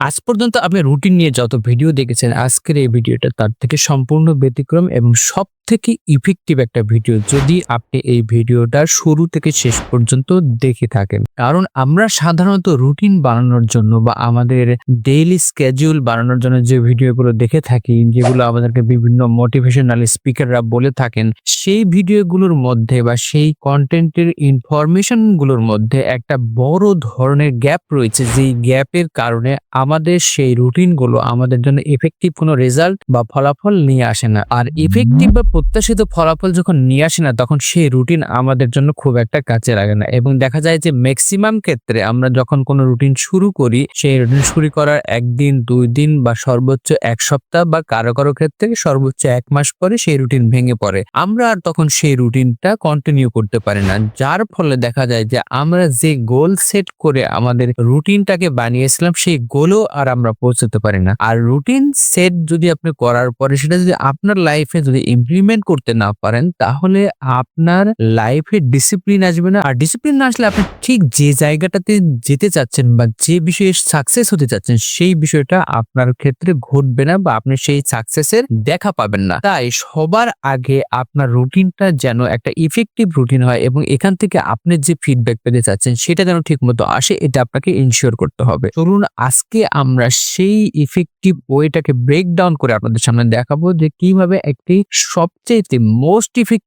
আজ পর্যন্ত আপনি রুটিন নিয়ে যত ভিডিও দেখেছেন, আজকের এই ভিডিওটা তার থেকে সম্পূর্ণ ব্যতিক্রম এবং সবথেকে ইফেক্টিভ একটা ভিডিও যদি আপনি এই ভিডিওটা শুরু থেকে শেষ পর্যন্ত দেখে থাকেন। কারণ আমরা সাধারণত রুটিন বানানোর জন্য বা আমাদের ডেইলি স্কেডিউল বানানোর জন্য যে ভিডিওগুলো দেখে থাকি, যেগুলো আমাদেরকে বিভিন্ন মোটিভেশনাল স্পিকাররা বলে থাকেন, সেই ভিডিওগুলোর মধ্যে বা সেই কনটেন্টের ইনফরমেশন গুলোর মধ্যে একটা বড় ধরনের গ্যাপ রয়েছে, যেই গ্যাপের কারণে আমাদের সেই রুটিনগুলো আমাদের জন্য ইফেক্টিভ কোনো রেজাল্ট বা ফলাফল নিয়ে আসে না। আর ইফেক্টিভ বা প্রত্যাশিত ফলাফল যখন নিয়ে আসে না, তখন সেই রুটিন আমাদের জন্য খুব একটা কাজে লাগে না। এবং দেখা যায় যে ম্যাক্সিমাম ক্ষেত্রে আমরা যখন কোনো রুটিন শুরু করি, সেই রুটিন শুরু করার ১ দিন, ২ দিন বা সর্বোচ্চ ১ সপ্তাহ বা কারো ক্ষেত্রে সর্বোচ্চ ১ মাস পরে সেই রুটিন ভেঙে পড়ে। আমরা আর তখন সেই রুটিনটা কন্টিনিউ করতে পারি না। যার ফলে দেখা যায় যে আমরা যে গোল সেট করে আমাদের রুটিনটাকে বানিয়েছিলাম, সেই গোলও আর আমরা পৌঁছাতে পারি না। আর রুটিন সেট যদি আপনি করার পরে সেটা যদি আপনার লাইফে যদি ইমপ্লিমেন্ট করতে না পারেন, তাহলে আপনার লাইফে ডিসিপ্লিন আসবে না। আর ডিসিপ্লিন না আসলে আপনি ঠিক যে জায়গাটাতে যেতে চাচ্ছেন বা যে বিষয়ে সাকসেস হতে চাচ্ছেন, সেই বিষয়টা আপনার ক্ষেত্রে ঘটবে না বা আপনি সেই সাকসেসের দেখা পাবেন না। তাই সবার আগে আপনার রুটিনটা যেন একটা ইফেক্টিভ রুটিন হয় এবং এখান থেকে আপনি যে ফিডব্যাক পেতে চাচ্ছেন সেটা যেন ঠিকমতো আসে, এটা আপনাকে ইনশিওর করতে হবে। চলুন আজকে আমরা সেই ইফেক্টিভ ওয়েটাকে ব্রেক ডাউন করে আপনাদের সামনে দেখাবো যে কিভাবে একটি সবচাইতে মোস্ট ইফেক্টিভ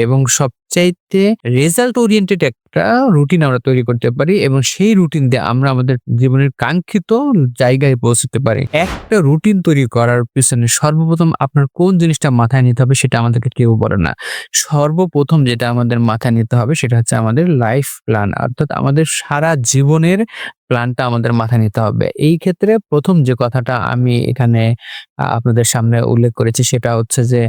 এবং সবচাইতে রেজাল্ট ওরিয়েন্টেড একটা রুটিন আমরা তৈরি করতে পারি এবং সেই রুটিন দিয়ে আমরা আমাদের জীবনের কাঙ্ক্ষিত জায়গায় পৌঁছতে পারি। একটা রুটিন তৈরি করার পিছনে সর্বপ্রথম আপনার কোন জিনিসটা মাথায় নিতে হবে সেটা আমাদেরকে কেউ বলে না। সর্বপ্রথম যেটা আমাদের মাথায় নিতে হবে সেটা হচ্ছে আমাদের লাইফ প্ল্যান, অর্থাৎ আমাদের সারা জীবনের প্ল্যানটা আমাদের মাথায় নিতে হবে। এই ক্ষেত্রে প্রথম যে কথাটা আমি এখানে আপনাদের সামনে উল্লেখ করেছি সেটা হচ্ছে যে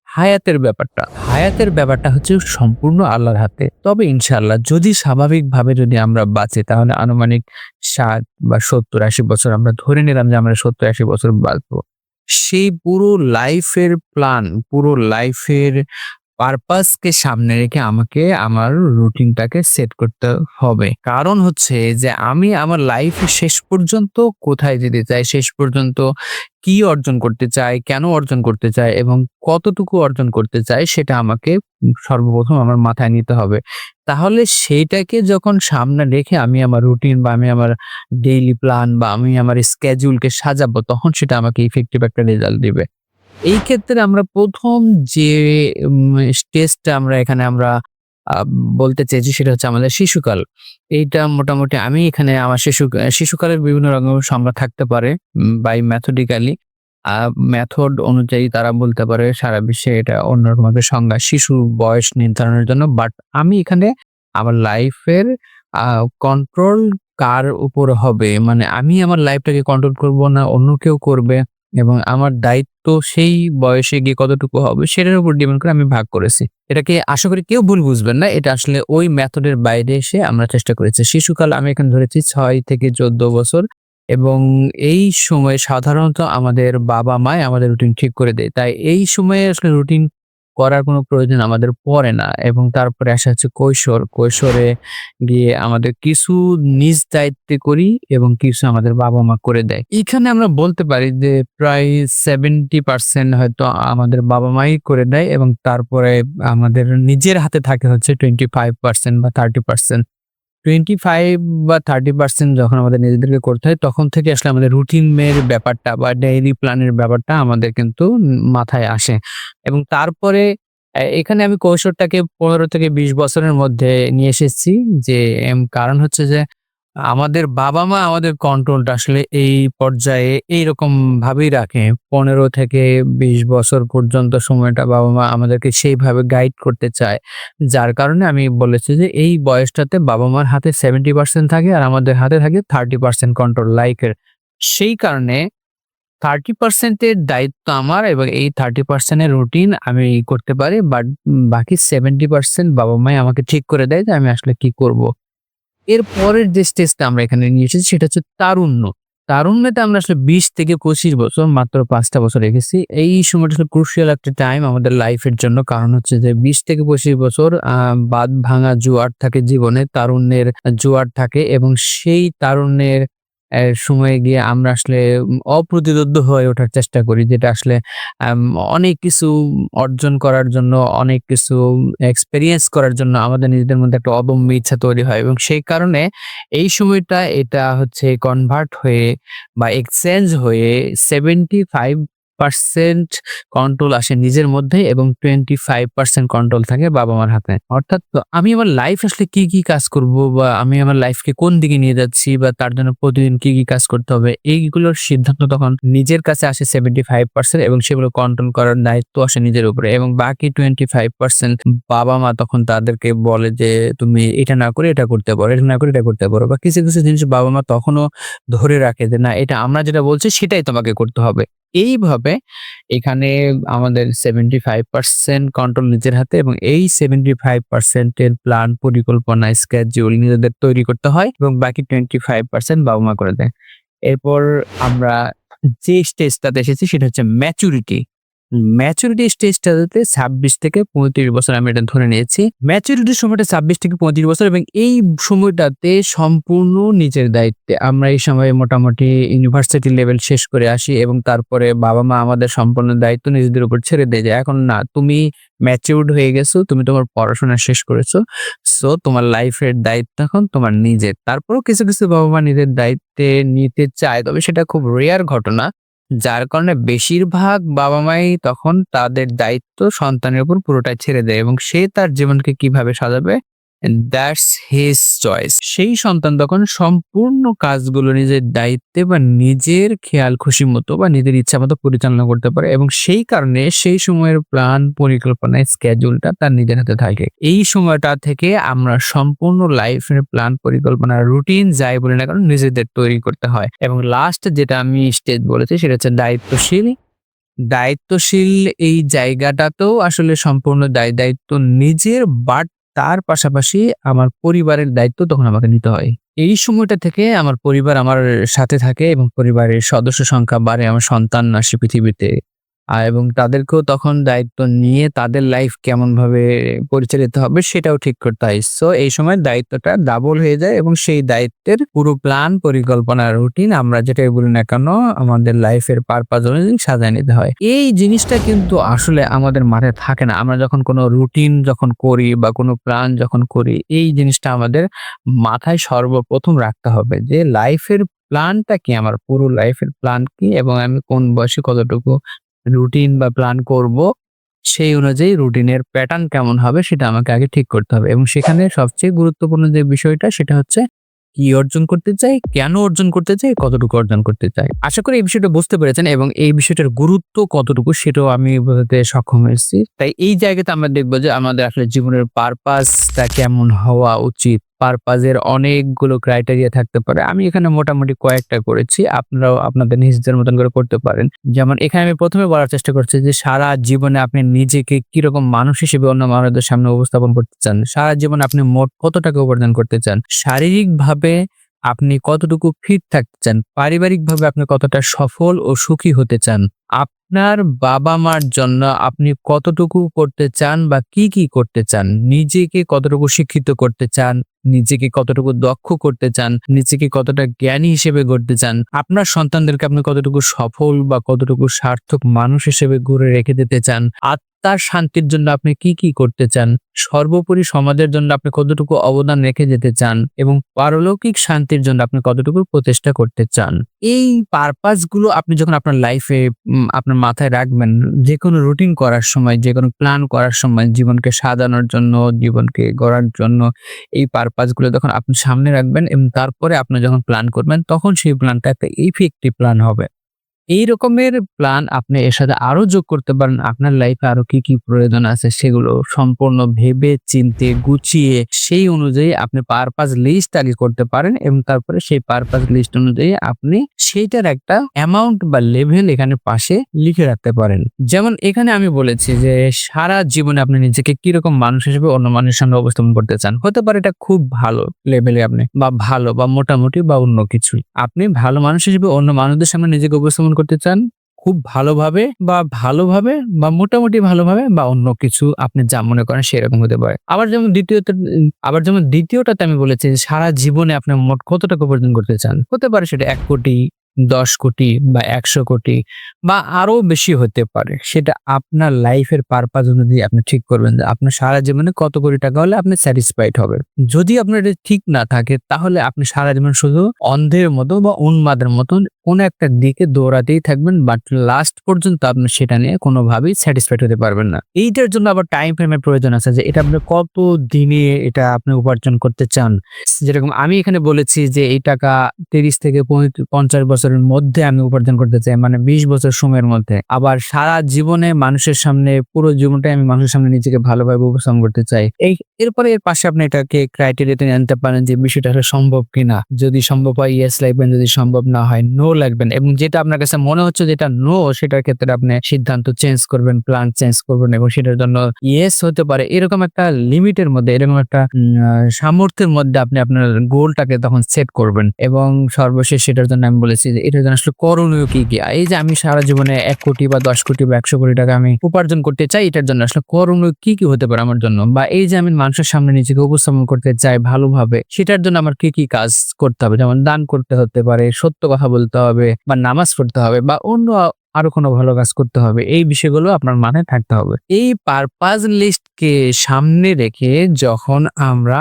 হায়াতের ব্যাপারটা। হায়াতের ব্যাপারটা হচ্ছে সম্পূর্ণ আল্লাহর হাতে। তবে ইনশাআল্লাহ যদি স্বাভাবিকভাবে যদি আমরা বাঁচি, তাহলে আনুমানিক ৬০ বা ৭০-৮০ বছর আমরা ধরে নিলাম যে আমরা ৭০-৮০ বছর বাঁচবো। সেই পুরো লাইফের প্ল্যান, পুরো লাইফের পারপাসকে সামনে রেখে আমাকে আমার রুটিনটাকে সেট করতে হবে। কারণ হচ্ছে যে আমি আমার লাইফে শেষ পর্যন্ত কোথায় যেতে চাই, শেষ পর্যন্ত কি অর্জন করতে চাই, কেন অর্জন করতে চাই এবং কতটুকু অর্জন করতে চাই, সেটা আমাকে সর্বপ্রথম আমার মাথায় নিতে হবে। তাহলে সেইটাকে যখন সামনে রেখে আমি আমার রুটিন বা আমি আমার ডেইলি প্ল্যান বা আমি আমার স্কেডিউলকে সাজাবো, তখন সেটা আমাকে ইফেক্টিভ একটা রেজাল্ট দিবে। এই ক্ষেত্রে আমরা ১ম যে স্টেজটা আমরা এখানে আমরা আ বলতে চাইছি সেটা হচ্ছে আমাদের শিশুকাল। এইটা মোটামুটি আমি এখানে আমার শিশুকালের বিভিন্ন রকমের সংজ্ঞা থাকতে পারে বাই মেথোডিক্যালি। আ মেথড অনুযায়ী তারা বলতে পারে সারা বিশ্বে এটা অন্যরকম একটা সংজ্ঞা শিশুর বয়স নির্ধারণের জন্য। বাট আমি এখানে আমার লাইফের আ কন্ট্রোল কার উপর হবে? মানে আমি আমার লাইফটাকে কন্ট্রোল করব না অন্য কেউ করবে? এবং আমার দায়িত্ব সেই বয়সে গিয়ে কতটুকু হবে সেটার উপর ডিপেন্ড করে আমি ভাগ করেছি। এটাকে আশা করি কেউ ভুল বুঝবেন না। এটা আসলে ওই মেথডের বাইরে এসে আমরা চেষ্টা করেছি। শিশুকাল আমি এখানে ধরেছি ৬ থেকে ১৪ বছর এবং এই সময়ে সাধারণত আমাদের বাবা-মাই আমাদের রুটিন ঠিক করে দেয়। তাই এই সময়ে আসলে রুটিন করার কোনো প্রয়োজন আমাদের পড়ে না এবং তারপরে আসা হচ্ছে কৈশোর। কৈশোরে গিয়ে আমাদের কিছু নিজ দায়িত্বে করি এবং কিছু আমাদের বাবা-মা করে দেয়। এখানে আমরা বলতে পারি যে প্রায় 70% হয়তো আমাদের বাবা-মাই করে দেয় এবং তারপরে আমাদের নিজের হাতে থাকে হচ্ছে 25% বা 30%। 25 বা 30% যখন আমাদের নিজেদেরকে করতে হয়, তখন থেকে আসলে আমাদের রুটিনের ব্যাপারটা বা ডেইলি প্ল্যানের ব্যাপারটা আমাদের কিন্তু মাথায় আসে। এবং তারপরে এখানে আমি কৈশোরটাকে ১৫ থেকে ২০ বছরের মধ্যে নিয়ে এসেছি যে কারণ হচ্ছে যে আমাদের বাবা-মা আমাদের কন্ট্রোলটা আসলে এই পর্যায়ে এইরকম ভাবেই রাখে। ১৫ থেকে ২০ বছর পর্যন্ত সময়টা বাবা-মা আমাদেরকে সেইভাবে গাইড করতে চায়। যার কারণে আমি বলেছি যে এই বয়সটাতে বাবা-মার হাতে 70% থাকে আর আমাদের হাতে থাকে 30% কন্ট্রোল লাইফের। সেই কারণে 30% এর দায়িত্ব আমার এবং এই 30% এর রুটিন আমি করতে পারি। বাট বাকি 70% বাবা-মাই আমাকে ঠিক করে দেয় যে আমি আসলে কি করব। এর পরের যে স্টেজটা আমরা এখানে নিয়ে এসেছি সেটা হচ্ছে তারুণ্য। তারুণ্যতে আমরা আসলে ২০ থেকে ২৫ বছর মাত্র ৫ টা বছর রেখেছি। এই সময়টা আসলে ক্রুশিয়াল একটা টাইম আমাদের লাইফের জন্য। কারণ হচ্ছে যে ২০ থেকে ২৫ বছর বাঁধ ভাঙা জোয়ার থাকে জীবনে, তারুণ্যের জোয়ার থাকে এবং সেই তারুণ্যের সময়ে গিয়ে আমরা আসলে অপ্রতিরোধ্য হয়ে ওঠার চেষ্টা করি। যেটা আসলে আম অনেক কিছু অর্জন করার জন্য, অনেক কিছু এক্সপেরিয়েন্স করার জন্য আমাদের নিজেদের মধ্যে একটা অদম্য ইচ্ছা তৈরি হয় এবং সেই কারণে এই সময়টা এটা হচ্ছে কনভার্ট হয়ে বা এক্সচেঞ্জ হয়ে 75% কন্ট্রোল আসে নিজের মধ্যে এবং 25% কন্ট্রোল থাকে বাবা-মার হাতে। অর্থাৎ আমি আমার লাইফ আসলে কি কাজ করব বা আমি আমার লাইফকে কোন দিকে নিয়ে যাচ্ছি বা তার জন্য প্রতিদিন কি কাজ করতে হবে এইগুলোর সিদ্ধান্ত তখন নিজের কাছে আসে 75% এবং সেগুলো কন্ট্রোল করার দায়িত্ব আসে নিজের উপরে এবং বাকি 25% বাবা-মা তখন তাদেরকে বলে যে, "তুমি এটা না করে এটা করতে পারো, এটা না করে এটা করতে পারো" বা কিছু জিনিস বাবা-মা তখনও ধরে রাখে যে, "না এটা আমরা যেটা বলছি সেটাই তোমাকে করতে হবে।" এইভাবে এখানে আমাদের 75% কন্ট্রোল নিজের হাতে এবং এই 75% এর প্ল্যান, পরিকল্পনা, schedule নিজেদের তৈরি করতে হয় এবং বাকি 25% বাবা-মা করে দেয়। এরপর আমরা যে স্টেজটাতে এসেছি সেটা হচ্ছে ম্যাচুরিটি। ম্যাচুরিটি স্টেজটাতে 26 থেকে 35 বছর আমি এটা ধরে নিয়েছি। ম্যাচুরিটির সময়টা 26 থেকে 35 বছর এবং এই সময়টাতে সম্পূর্ণ নিজের দায়িত্বে। আমরা এই সময়ে মোটামুটি ইউনিভার্সিটি লেভেল শেষ করে আসি এবং তারপরে বাবা-মা আমাদের সম্পূর্ণ দায়িত্ব নিজেদের উপর ছেড়ে দেয় যে, "এখন না, তুমি ম্যাচিউরড হয়ে গেছো, তুমি তোমার পড়াশোনা শেষ করেছো। সো তোমার লাইফের দায়িত্ব এখন তোমার নিজের।" তারপরেও কিছু বাবা-মা নিজের দায়িত্বে নিতে চায়। তবে সেটা খুব রেয়ার ঘটনা। যার কারণে বেশিরভাগ বাবা-মাই তখন তাদের দায়িত্ব সন্তানের উপর পুরোটাই ছেড়ে দেয় এবং সে তার জীবনকে কিভাবে সাজাবে দ্যাটস হিজ চয়েস। সেই সন্তান তখন সম্পূর্ণ কাজগুলো নিজের দায়িত্বে বা নিজের খেয়াল খুশি মতো বা নিজের ইচ্ছা মতো পরিচালনা করতে পারে এবং সেই কারণে সেই সময়ের প্ল্যান, পরিকল্পনা, স্কেডিউলটা তার নিজের হাতে থাকে। এই সময়টা থেকে আমরা সম্পূর্ণ লাইফের প্ল্যান, পরিকল্পনা, রুটিন যাই বলি না কেন নিজেদের তৈরি করতে হয় এবং লাস্ট যেটা আমি স্টেজ বলেছি সেটা হচ্ছে দায়িত্বশীল। দায়িত্বশীল এই জায়গাটাতেও আসলে সম্পূর্ণ দায়িত্ব নিজের, বাট তার পাশাপাশি আমার পরিবারের দায়িত্ব তখন আমাকে নিতে হয়। এই সময়টা থেকে আমার পরিবার আমার সাথে থাকে এবং পরিবারের সদস্য সংখ্যা বাড়ে। আমার সন্তান আসে পৃথিবীতে। এবং তাদেরকেও তখন দায়িত্ব নিয়ে তাদের লাইফ কেমনভাবে পরিচালিত হবে সেটাও ঠিক করতে হয়। সো এই সময় দায়িত্বটা ডাবল হয়ে যায় এবং সেই দায়িত্বের পুরো প্ল্যান, পরিকল্পনা, রুটিন আমরা যেটাই বলি না কেন আমাদের লাইফের পারপাস অনুযায়ী সাজায় নিতে হয়। এই জিনিসটা কিন্তু আসলে আমাদের মাথায় থাকে না। আমরা যখন কোনো রুটিন যখন করি বা কোনো প্ল্যান যখন করি এই জিনিসটা আমাদের মাথায় সর্বপ্রথম রাখতে হবে যে লাইফের প্ল্যানটা কি? আমার পুরো লাইফের প্ল্যান কি? এবং আমি কোন বয়সে কতটুকু রুটিন বা প্ল্যান করব, সেই অনুযায়ী রুটিনের প্যাটার্ন কেমন হবে সেটা আমাকে আগে ঠিক করতে হবে এবং সেখানে সবচেয়ে গুরুত্বপূর্ণ যে বিষয়টা সেটা হচ্ছে কি অর্জন করতে চাই, কেন অর্জন করতে চাই, কতটুকু অর্জন করতে চাই। আশা করি এই বিষয়টা বুঝতে পেরেছেন এবং এই বিষয়টার গুরুত্ব কতটুকু সেটাও আমি বোঝাতে সক্ষম হয়েছি। তাই এই জায়গাতে আমরা দেখব যে আমাদের আসলে জীবনের পারপাসটা কেমন হওয়া উচিত। পারপাজের অনেকগুলো ক্রাইটেরিয়া থাকতে পারে। আমি এখানে মোটামুটি কয়েকটা করেছি। আপনারাও আপনাদের নিজেদের মতন করে করতে পারেন। যেমন এখানে আমি ১ম এ বলার চেষ্টা করছি যে সারা জীবনে আপনি নিজেকে কিরকম মানুষ হিসেবে অন্য মানুষদের সামনে উপস্থাপন করতে চান? সারা জীবনে আপনি মোট কত টাকা উপার্জন করতে চান? শারীরিকভাবে আপনি কতটুকু ফিট থাকতে চান? পারিবারিকভাবে আপনি কতটা সফল ও সুখী হতে চান? আপনার বাবা-মার জন্য আপনি কতটুকু করতে চান বা কি করতে চান? নিজেকে কতটুকু শিক্ষিত করতে চান? নিজেকে কতটুকু দক্ষ করতে চান? নিজেকে কতটা জ্ঞানী হিসেবে গড়তে চান? আপনার সন্তানদেরকে আপনি কতটুকু সফল বা কতটুকু সার্থক মানুষ হিসেবে গড়ে রেখে দিতে চান? আত্মার শান্তির জন্য আপনি কি করতে চান? সর্বোপরি সমাজের জন্য আপনি কতটুকু অবদান রেখে যেতে চান? এবং পারলৌকিক শান্তির জন্য আপনি কতটুকু প্রচেষ্টা করতে চান? এই পারপাস গুলো আপনি যখন আপনার লাইফে আপনার মাথায় রাখবেন, যেকোনো রুটিন করার সময়, যেকোনো প্ল্যান করার সময়, জীবনকে সাজানোর জন্য, জীবনকে গড়ার জন্য এই পারপাস গুলো যখন আপনি সামনে রাখবেন এবং তারপরে আপনি যখন প্ল্যান করবেন তখন সেই প্ল্যানটা একটা ইফেক্টিভ প্ল্যান হবে। এই রকমের প্ল্যান আপনি এর সাথে আরো যোগ করতে পারেন। আপনার লাইফে আরো কি প্রয়োজন আছে সেগুলো সম্পূর্ণ ভেবে চিন্তে গুছিয়ে সেই অনুযায়ী আপনি পারপাস লিস্ট আগে করতে পারেন এবং তারপরে সেই পারপাস লিস্ট অনুযায়ী আপনি সেইটার একটা অ্যামাউন্ট বা লেভেল এখানে পাশে লিখে রাখতে পারেন। যেমন এখানে আমি বলেছি যে সারা জীবনে আপনি নিজেকে কিরকম মানুষ হিসেবে অন্য মানুষের সামনে উপস্থাপন করতে চান। হতে পারে এটা খুব ভালো লেভেলে আপনি বা ভালো বা মোটামুটি বা অন্য কিছু। আপনি ভালো মানুষ হিসেবে অন্য মানুষদের সামনে নিজেকে উপস্থাপন করতে চান, খুব ভালোভাবে বা মোটামুটি ভালোভাবে বা অন্য কিছু আপনি যা মনে করেন সেরকম হতে পারে। আবার যেমন দ্বিতীয়টাতে আমি বলেছি যে সারা জীবনে আপনি মোট কত টাকা উপার্জন করতে চান। হতে পারে সেটা ১ কোটি, ১০ কোটি বা ১০০ কোটি বা আরো বেশি হতে পারে। সেটা আপনার লাইফের পারপাস অনুযায়ী আপনি ঠিক করবেন যে আপনার সারা জীবনে কত কোটি টাকা হলে আপনি স্যাটিসফাইড হবেন। যদি আপনার এটা ঠিক না থাকে তাহলে আপনি সারা জীবন শুধু অন্ধের মতো বা উন্মাদের মতন কোনো একটা দিকে দৌড়াতেই থাকবেন, বাট লাস্ট পর্যন্ত আপনি সেটা নিয়ে কোনোভাবেই স্যাটিসফাইড হতে পারবেন না। এইটার জন্য আবার টাইম ফ্রেমের প্রয়োজন আছে যে এটা আপনি কত দিনে এটা আপনি উপার্জন করতে চান। যেরকম আমি এখানে বলেছি যে এই টাকা ৩০ থেকে ৫০ বছরের মধ্যে আমি উপার্জন করতে চাই, মানে ২০ বছর সময়ের মধ্যে। আবার সারা জীবনে মানুষের সামনে, পুরো জীবনটাই আমি মানুষের সামনে নিজেকে ভালোভাবে উপস্থাপন করতে চাই। এরপরে এর পাশে আপনি এটাকে ক্রাইটেরিয়াতে আনতে পারেন যে বিষয়টা আসলে সম্ভব কিনা। যদি সম্ভব হয় ইয়েস লিখবেন, যদি সম্ভব না হয় নো লিখবেন, এবং যেটা আপনার কাছে মনে হচ্ছে যেটা নো সেটার ক্ষেত্রে আপনি সিদ্ধান্ত চেঞ্জ করবেন, প্ল্যান চেঞ্জ করবেন এবং সেটার জন্য ইয়েস হতে পারে এরকম একটা লিমিটের মধ্যে, এরকম একটা সামর্থ্যের মধ্যে আপনি আপনার গোলটাকে তখন সেট করবেন। এবং সর্বশেষ সেটার জন্য আমি বলেছি যে এটার জন্য আসলে করণীয় কি কি। এই যে আমি সারা জীবনে ১ কোটি বা ১০ কোটি বা ১০০ কোটি টাকা আমি উপার্জন করতে চাই, এটার জন্য আসলে করণীয় কি কি হতে পারে আমার জন্য, বা এই যে আমি মানুষের সামনে নিজেকে উপস্থাপন করতে চাই ভালোভাবে, সেটার জন্য আমার কি কি কাজ করতে হবে। যেমন দান করতে হতে পারে, সত্য কথা বলতে হবে বা নামাজ পড়তে হবে বা অন্য আরো কোনো ভালো কাজ করতে হবে। এই বিষয়গুলো আপনার মাথায় থাকতে হবে। এই পারপাস লিস্টকে সামনে রেখে যখন আমরা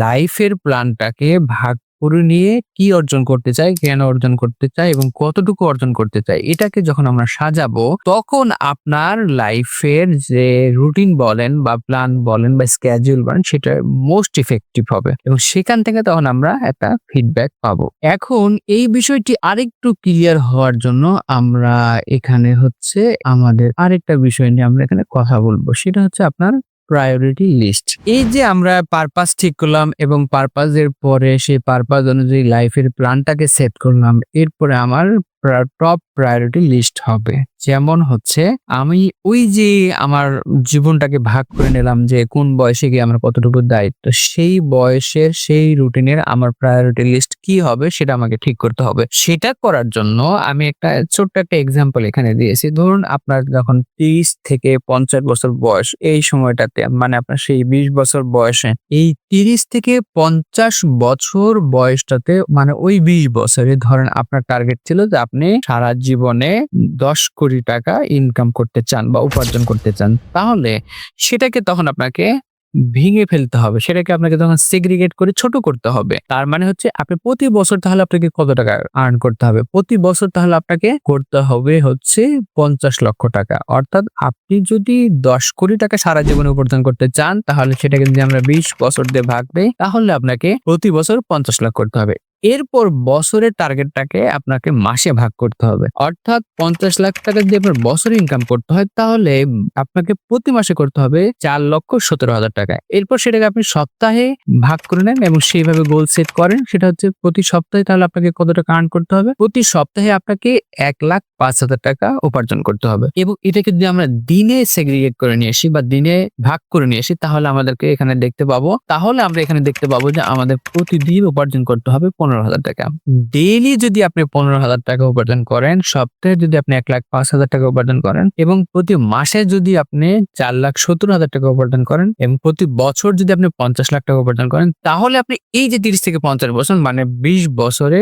লাইফের প্ল্যানটাকে ভাগ করে নিয়ে কি অর্জন করতে চাই, কেন অর্জন করতে চাই এবং কতটুকু অর্জন করতে চাই, এটাকে যখন আমরা সাজাবো তখন আপনার লাইফের যে রুটিন বলেন বা প্ল্যান বলেন বা স্কেডিউল বলেন সেটা মোস্ট ইফেক্টিভ হবে এবং সেখান থেকে তখন আমরা একটা ফিডব্যাক পাবো। এখন এই বিষয়টি আরেকটু ক্লিয়ার হওয়ার জন্য আমরা এখানে হচ্ছে আমাদের আরেকটা বিষয় নিয়ে আমরা এখানে কথা বলবো, সেটা হচ্ছে আপনার প্রায়োরিটি লিস্ট। এই যে আমরা পারপাস ঠিক করলাম এবং পারপাসের পরে সেই পারপাস অনুযায়ী লাইফের প্ল্যানটাকে সেট করলাম, এরপরে আমার টপ প্রায়োরিটি লিস্ট হবে। যেমন হচ্ছে আমি ওই যে আমার জীবনটাকে ভাগ করে নিলাম যে কোন বয়সে গিয়ে আমার কতটুকু দায়িত্ব, সেই বয়সের সেই রুটিনের আমার প্রায়োরিটি লিস্ট কি হবে সেটা আমাকে ঠিক করতে হবে। সেটা করার জন্য আমি একটা ছোট্ট একটা এক্সাম্পল এখানে দিয়েছি। ধরুন আপনার যখন ৩০ থেকে ৫০ বছর বয়স, এই সময়টাতে মানে আপনার সেই ২০ বছর বয়সে, এই ৩০ থেকে ৫০ বছর বয়সটাতে মানে ওই ২০ বছরে ধরেন আপনার টার্গেট ছিল যে আপনি সারা জীবনে ১০ কোটি টাকা ইনকাম করতে চান বা উপার্জন করতে চান। তাহলে সেটাকে তখন আপনাকে ভেঙে ফেলতে হবে। সেটাকে আপনাকে তখন সেগ্রিগেট করে ছোট করতে হবে। তার মানে হচ্ছে আপনি প্রতি বছর তাহলে আপনাকে কত টাকা আর্ন করতে হবে? প্রতি বছর তাহলে আপনাকে করতে হবে হচ্ছে ৫০ লক্ষ টাকা। অর্থাৎ আপনি যদি ১০ কোটি টাকা সারা জীবনে উপার্জন করতে চান তাহলে সেটাকে যদি আমরা ২০ বছর দিয়ে ভাগ দেই তাহলে আপনাকে প্রতি বছর ৫০ লাখ করতে হবে। এরপর বছরের টার্গেটটাকে আপনাকে মাসে ভাগ করতে হবে। অর্থাৎ ৫০ লাখ টাকা যদি আপনার বছরে ইনকাম করতে হয় তাহলে আপনাকে প্রতি মাসে করতে হবে ৪,১৭,০০০ টাকা। এরপর সেটাকে আপনি সপ্তাহে ভাগ করে নেন এবং সেইভাবে গোল সেট করেন। সেটা হচ্ছে প্রতি সপ্তাহে তাহলে আপনাকে কত টাকা আর্ন করতে হবে? প্রতি সপ্তাহে আপনাকে ১,০৫,০০০ টাকা উপার্জন করতে হবে। এবং এটাকে যদি আমরা দিনে সেগ্রিগেট করে নিয়ে আসি বা দিনে ভাগ করে নিয়ে আসি তাহলে আমাদেরকে এখানে দেখতে পাবো যে আমাদের প্রতিদিন উপার্জন করতে হবে ১৫,০০০ টাকা। ডেইলি যদি আপনি ১৫,০০০ টাকা উপার্জন করেন, সপ্তাহে যদি আপনি ১,০৫,০০০ টাকা উপার্জন করেন এবং প্রতি মাসে যদি আপনি ৪,৭০,০০০ টাকা উপার্জন করেন এবং প্রতি বছর যদি আপনি ৫০ লাখ টাকা উপার্জন করেন তাহলে আপনি এই যে ৩০ থেকে ৫০ বছর মানে ২০ বছরে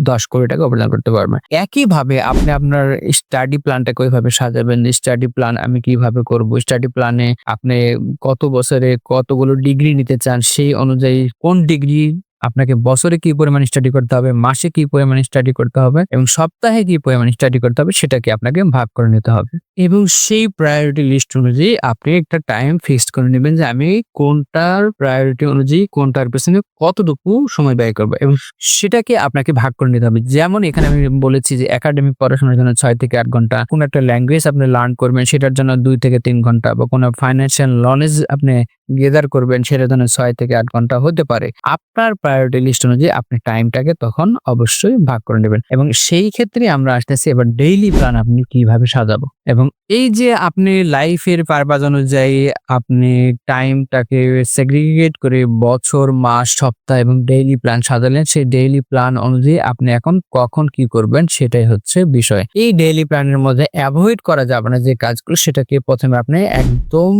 ১০ কোটি টাকা উপার্জন করতে পারবেন। একইভাবে আপনি আপনার স্টাডি প্ল্যানটাকে ওইভাবে সাজাবেন। স্টাডি প্ল্যান আমি কিভাবে করব? স্টাডি প্ল্যানে আপনি কত বছরে কতগুলো ডিগ্রি নিতে চান সেই অনুযায়ী কোন ডিগ্রি আপনাকে বছরে কি পরিমাণ স্টাডি করতে হবে, মাসে কি পরিমাণ স্টাডি করতে হবে এবং সপ্তাহে কি পরিমাণ স্টাডি করতে হবে সেটাকে আপনাকে ভাগ করে নিতে হবে। এবং সেই প্রায়োরিটি লিস্ট অনুযায়ী আপনি একটা টাইম ফিক্সড করে নেবেন যে আমি কোনটার প্রায়োরিটি অনুযায়ী কোনটার পেছনে কতটুকু সময় ব্যয় করব এবং সেটাকে আপনাকে ভাগ করে নিতে হবে। যেমন এখানে আমি বলেছি যে একাডেমিক পড়াশোনার জন্য ৬ থেকে ৮ ঘন্টা, কোন একটা ল্যাঙ্গুয়েজ আপনি লার্ন করবেন সেটার জন্য ২ থেকে ৩ ঘন্টা বা কোনো ফাইন্যান্সিয়াল নলেজ আপনি গেদার করবেন সেটার জন্য ৬ থেকে ৮ ঘন্টা হতে পারে। আপনার প্রায়োরিটি লিস্ট অনুযায়ী আপনি টাইমটাকে তখন অবশ্যই ভাগ করে নেবেন এবং সেই ক্ষেত্রে আমরা আসতেছি এবার ডেইলি প্ল্যান আপনি কিভাবে সাজাবো এবং এবং এই যে আপনি লাইফের পারপাস অনুযায়ী আপনি টাইমটাকে সেগ্রিগেট করে বছর, মাস, সপ্তাহ এবং ডেইলি প্ল্যান সাজালেন। সেই ডেইলি প্ল্যান অনুযায়ী আপনি এখন কখন কি করবেন সেটাই হচ্ছে বিষয়। এই ডেইলি প্ল্যানের মধ্যে এভয়েড করা যাবে না যে কাজগুলো, সেটাকে প্রথমে আপনি একদম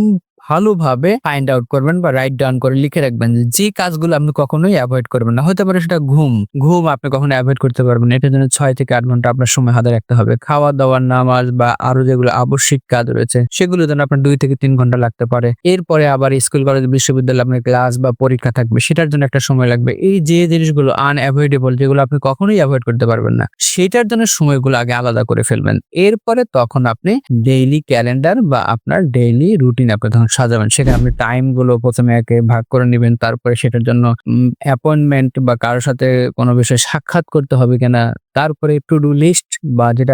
ভালোভাবে ফাইন্ড আউট করবেন বা রাইট ডাউন করে লিখে রাখবেন যে কাজগুলো আপনি কখনোই অ্যাভয়েড করবেন না। হতে পারে সেটা ঘুম আপনি কখনো অ্যাভয়েড করতে পারবেন না। এটার জন্য 6 থেকে 8 ঘন্টা আপনার সময় হাতে রাখতে হবে। খাওয়া-দাওয়া, নামাজ বা আরো যেগুলো আবশ্যিক কাজ রয়েছে সেগুলোর জন্য আপনার 2 থেকে 3 ঘন্টা লাগতে পারে। এরপরে আবার স্কুল, কলেজ, বিশ্ববিদ্যালয়ে আপনার ক্লাস বা পরীক্ষা থাকবে, সেটার জন্য একটা সময় লাগবে। এই যে জিনিসগুলো আনএভয়েডেবল, যেগুলো আপনি কখনোই অ্যাভয়েড করতে পারবেন না, সেটার জন্য সময়গুলো আগে আলাদা করে ফেলবেন। এরপরে তখন আপনি ডেইলি ক্যালেন্ডার বা আপনার ডেইলি রুটিন আপনি তখন সাজাবেন। সেখানে আপনি টাইমগুলো প্রথমে একে ভাগ করে নিবেন। তারপরে সেটার জন্য অ্যাপয়েন্টমেন্ট বা কারো সাথে কোনো বিষয়ে সাক্ষাৎ করতে হবে কিনা, তারপরে টু ডু লিস্ট বা যেটা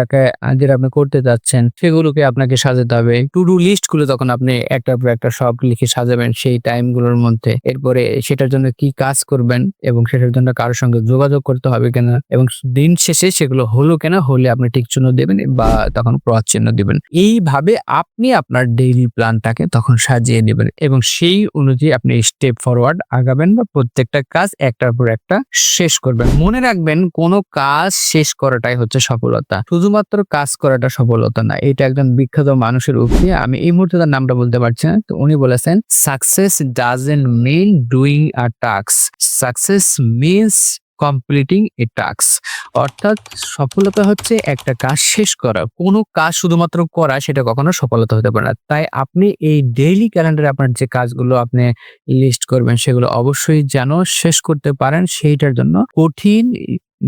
আপনি করতে যাচ্ছেন সেগুলোকে আপনাকে সাজাতে হবে। টু ডু লিস্ট গুলো তখন আপনি একটার পর একটা সব লিখে সাজাবেন সেই টাইমগুলোর মধ্যে। এরপরে সেটার জন্য কি কাজ করবেন এবং সেটার জন্য কারোর সঙ্গে যোগাযোগ করতে হবে কিনা এবং দিন শেষে সেগুলো হলো কিনা, হলে আপনি টিক চিহ্ন দেবেন বা তখন ক্রস চিহ্ন দিবেন। এইভাবে আপনি আপনার ডেইলি প্ল্যানটাকে তখন সাজিয়ে নেবেন এবং সেই অনুযায়ী আপনি স্টেপ ফরওয়ার্ড আগাবেন বা প্রত্যেকটা কাজ একটার পর একটা শেষ করবেন। মনে রাখবেন, কোনো কাজ শেষ করাটাই হচ্ছে সফলতা, শুধুমাত্র কাজ করাটা সফলতা না। এটা একজন বিখ্যাত মানুষের উক্তি, আমি এই মুহূর্তে তার নামটা বলতে পারছি না। তো উনি বলেছেন, success doesn't mean doing a task, success means completing a task. অর্থাৎ সফলতা হচ্ছে একটা কাজ শেষ করা। কোনো কাজ শুধুমাত্র করা সেটা কখনো সফলতা হতে পারে না। তাই আপনি এই ডেইলি ক্যালেন্ডারে আপনার যে কাজগুলো আপনি লিস্ট করবেন সেগুলো অবশ্যই যেন শেষ করতে পারেন, সেইটার জন্য কঠিন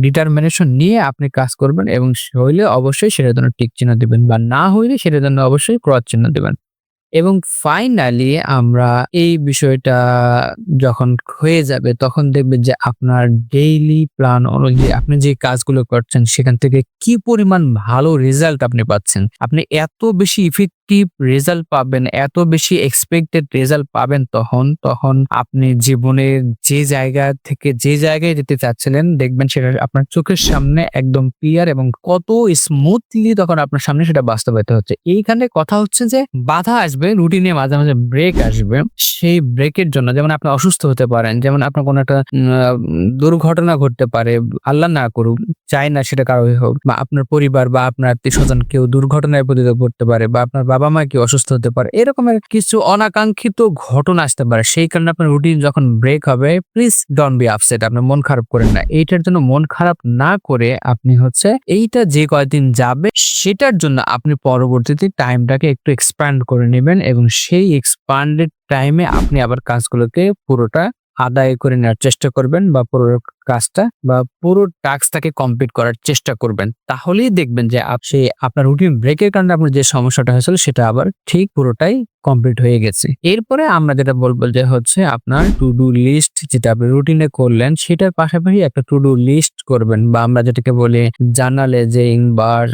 ডিটারমিনেশন নিয়ে আপনি কাজ করবেন এবং হইলে অবশ্যই সেটার জন্য টিক চিহ্ন দিবেন বা না হইলে সেটার জন্য অবশ্যই ক্রস চিহ্ন দিবেন। এবং ফাইনালি আমরা এই বিষয়টা যখন হয়ে যাবে তখন দেখবেন যে আপনার ডেইলি প্ল্যান অনুযায়ী আপনি যে কাজগুলো করছেন সেখান থেকে কি পরিমাণ ভালো রেজাল্ট আপনি পাচ্ছেন। আপনি এত বেশি ইফেক্টিভ রেজাল্ট পাবেন, এত বেশি এক্সপেক্টেড রেজাল্ট পাবেন তখন আপনি জীবনে যে জায়গা থেকে যে জায়গায় যেতে চাচ্ছিলেন দেখবেন সেটা আপনার চোখের সামনে একদম ক্লিয়ার এবং কত স্মুথলি তখন আপনার সামনে সেটা বাস্তবায়িত হচ্ছে। এইখানে কথা হচ্ছে যে বাধা আসবে, রুটিনে মাঝে মাঝে ব্রেক আসবে। সেই ব্রেকের জন্য যেমন আপনি অসুস্থ হতে পারেন, যেমন আপনার কোনো একটা দুর্ঘটনা ঘটতে পারে, আল্লাহ না করুক, চাই না সেটা কারোই হোক, বা আপনার পরিবার বা আপনার আত্মীয়স্বজন কেউ দুর্ঘটনায় পড়তে পারে বা আপনার বাবা মা কেউ অসুস্থ হতে পারে, এরকমের কিছু অনাকাঙ্ক্ষিত ঘটনা আসতে পারে। সেই কারণে আপনার রুটিন যখন ব্রেক হবে, প্লিজ ডোন্ট বি আপসেট, আপনি মন খারাপ করেন না। এইটার জন্য মন খারাপ না করে আপনি হচ্ছে এইটা যে কয়দিন যাবে সেটার জন্য আপনি পরবর্তীতে টাইমটাকে একটু এক্সপ্যান্ড করে নেবেন এবং সেই এক্সপ্যান্ডেড টাইমে আপনি আবার কাজগুলোকে পুরোটা আদায় করে নেওয়ার চেষ্টা করবেন বা পুরো কাজটা বা পুরো টাস্কটাকে কমপ্লিট করার চেষ্টা করবেন। তাহলেই দেখবেন যে আপনার রুটিন ব্রেকের কারণে আপনার যে সমস্যাটা হয়েছিল সেটা আবার ঠিক পুরোটাই কমপ্লিট হয়ে গেছে। এরপরে আমরা যেটা বলবো যে হচ্ছে আপনার টু ডু লিস্ট, যেটা আপনি রুটিনে করলেন সেটার পাশাপাশি একটা টু ডু লিস্ট করবেন বা আমরা যেটাকে বলি জার্নালে যে বার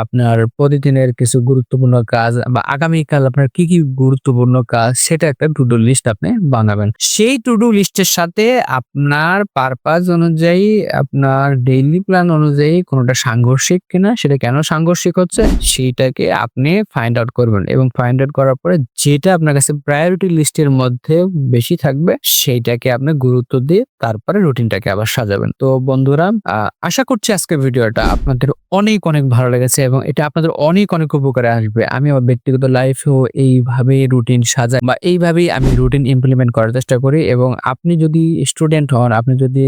আপনার প্রতিদিনের কিছু গুরুত্বপূর্ণ কাজ বা আগামীকাল আপনার কি কি গুরুত্বপূর্ণ কাজ সেটা একটা টু ডু লিস্ট আপনি বানাবেন। সেই টু ডু লিস্টের সাথে আপনার পারপাস অনুযায়ী আপনার ডেইলি প্ল্যান অনুযায়ী কোনোটা সাংঘর্ষিক কিনা, সেটা কেন সাংঘর্ষিক হচ্ছে সেইটাকে আপনি ফাইন্ড আউট করবেন এবং ফাইন্ড আউট করার পরে যেটা আপনার কাছে প্রায়োরিটি লিস্টের মধ্যে বেশি থাকবে সেইটাকে আপনি গুরুত্ব দিয়ে তারপরে রুটিনটাকে আবার সাজাবেন। তো বন্ধুরা, আশা করছি আজকের ভিডিওটা আপনাদের অনেক অনেক ভালো লেগেছে এবং এটা আপনাদের অনেক অনেক উপকারে আসবে। আমি আমার ব্যক্তিগত লাইফেও এইভাবে রুটিন সাজাই বা এইভাবেই আমি রুটিন ইমপ্লিমেন্ট করার চেষ্টা করি। এবং আপনি যদি স্টুডেন্ট হন, আপনি যদি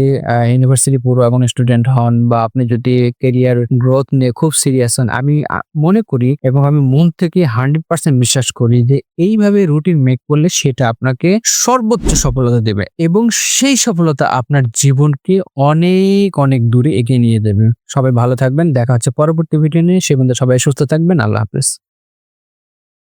ইউনিভার্সিটি পড়ুয়া এবং স্টুডেন্ট হন বা আপনি যদি ক্যারিয়ার গ্রোথ নিয়ে খুব সিরিয়াস হন, আমি মনে করি এবং আমি মন থেকে 100% বিশ্বাস করি যে এইভাবে রুটিন মেক করলে সেটা আপনাকে সর্বোচ্চ সফলতা দেবে এবং সেই সফলতা আপনার জীবনকে অনেক অনেক দূরে এগিয়ে নিয়ে যাবে। সবাই ভালো থাকবেন, দেখা হচ্ছে পরবর্তী ভিডিও নিয়ে। সে পর্যন্ত সবাই সুস্থ থাকবেন। আল্লাহ হাফেজ।